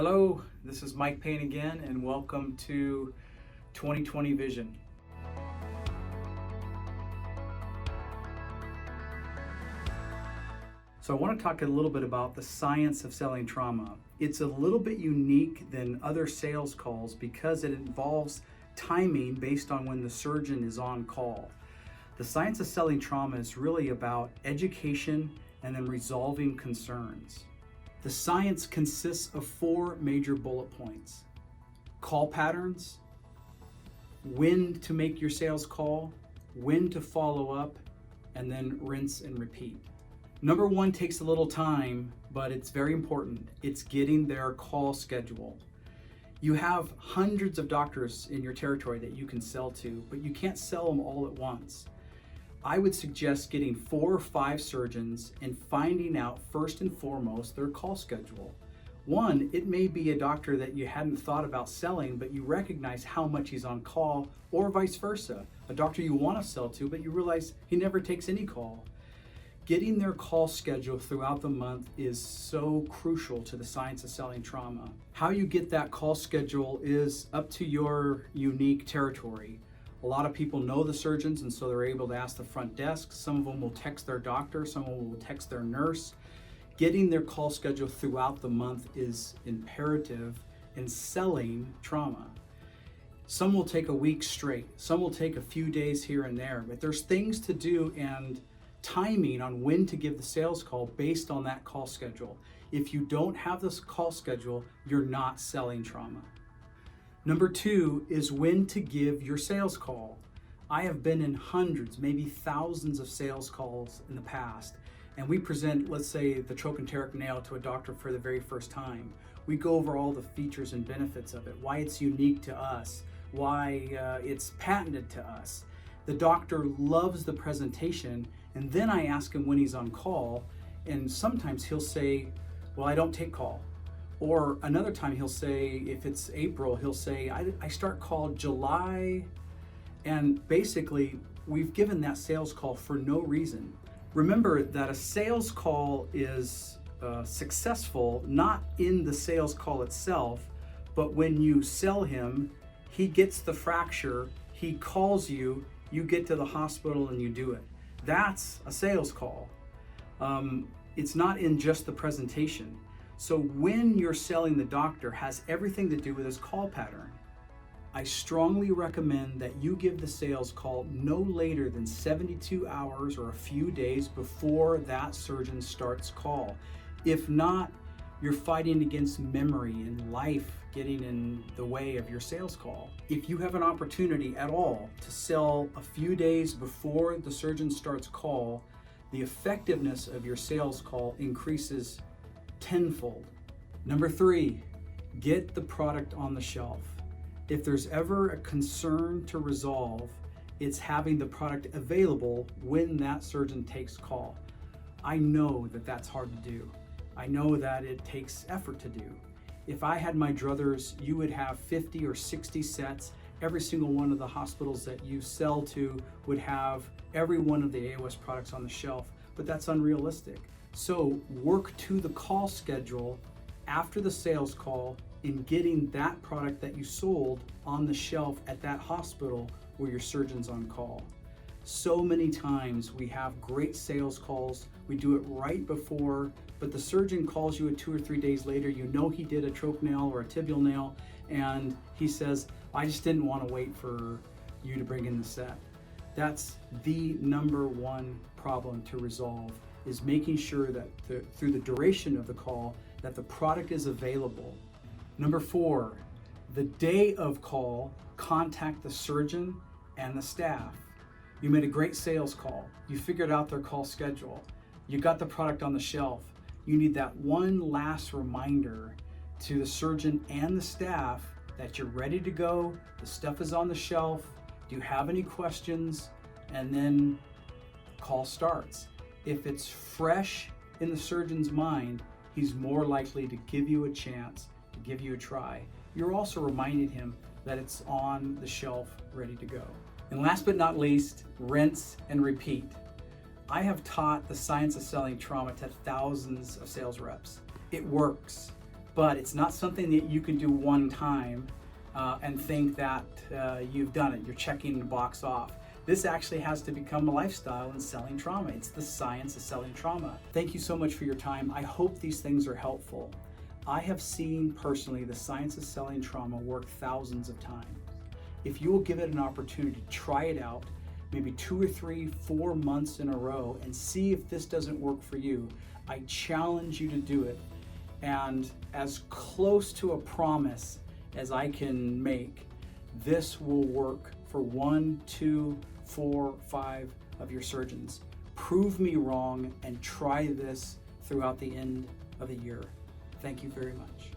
Hello, this is Mike Payne again, and welcome to 2020 Vision. So I want to talk a little bit about the science of selling trauma. It's a little bit unique than other sales calls because it involves timing based on when the surgeon is on call. The science of selling trauma is really about education and then resolving concerns. The science consists of 4 major bullet points: call patterns, when to make your sales call, when to follow up, and then rinse and repeat. Number 1 takes a little time, but it's very important. It's getting their call schedule. You have hundreds of doctors in your territory that you can sell to, but you can't sell them all at once. I would suggest getting 4 or 5 surgeons and finding out first and foremost their call schedule. One, it may be a doctor that you hadn't thought about selling, but you recognize how much he's on call, or vice versa. A doctor you want to sell to, but you realize he never takes any call. Getting their call schedule throughout the month is so crucial to the science of selling trauma. How you get that call schedule is up to your unique territory. A lot of people know the surgeons, and so they're able to ask the front desk. Some of them will text their doctor, some of them will text their nurse. Getting their call schedule throughout the month is imperative in selling trauma. Some will take a week straight, some will take a few days here and there, but there's things to do and timing on when to give the sales call based on that call schedule. If you don't have this call schedule, you're not selling trauma. Number 2 is when to give your sales call. I have been in hundreds, maybe thousands of sales calls in the past, and we present, let's say, the trochanteric nail to a doctor for the very first time. We go over all the features and benefits of it, why it's unique to us, why it's patented to us. The doctor loves the presentation, and then I ask him when he's on call, and sometimes he'll say, well, I don't take call. Or another time he'll say, if it's April, he'll say, I start call July. And basically, we've given that sales call for no reason. Remember that a sales call is successful not in the sales call itself, but when you sell him, he gets the fracture, he calls you, you get to the hospital and you do it. That's a sales call. It's not in just the presentation. So when you're selling the doctor has everything to do with his call pattern. I strongly recommend that you give the sales call no later than 72 hours or a few days before that surgeon starts call. If not, you're fighting against memory and life getting in the way of your sales call. If you have an opportunity at all to sell a few days before the surgeon starts call, the effectiveness of your sales call increases tenfold. Number 3, get the product on the shelf. If there's ever a concern to resolve, it's having the product available when that surgeon takes call. I know that that's hard to do. I know that it takes effort to do. If I had my druthers, you would have 50 or 60 sets. Every single one of the hospitals that you sell to would have every one of the AOS products on the shelf, but that's unrealistic. So work to the call schedule after the sales call in getting that product that you sold on the shelf at that hospital where your surgeon's on call. So many times we have great sales calls, we do it right before, but the surgeon calls you 2 or 3 days later, you know he did a troch nail or a tibial nail, and he says, I just didn't want to wait for you to bring in the set. That's the number 1 problem to resolve, is making sure that through the duration of the call that the product is available. Number 4, the day of call, contact the surgeon and the staff. You made a great sales call. You figured out their call schedule. You got the product on the shelf. You need that one last reminder to the surgeon and the staff that you're ready to go, the stuff is on the shelf, do you have any questions, and then call starts. If it's fresh in the surgeon's mind, he's more likely to give you a chance, to give you a try. You're also reminding him that it's on the shelf, ready to go. And last but not least, rinse and repeat. I have taught the science of selling trauma to thousands of sales reps. It works, but it's not something that you can do one time and think that you've done it. You're checking the box off. This actually has to become a lifestyle in selling trauma. It's the science of selling trauma. Thank you so much for your time. I hope these things are helpful. I have seen personally the science of selling trauma work thousands of times. If you will give it an opportunity, try it out, maybe 2 or 3, 4 months in a row, and see if this doesn't work for you, I challenge you to do it. And as close to a promise as I can make, this will work for 1, 2, 4, 5 of your surgeons. Prove me wrong and try this throughout the end of the year. Thank you very much.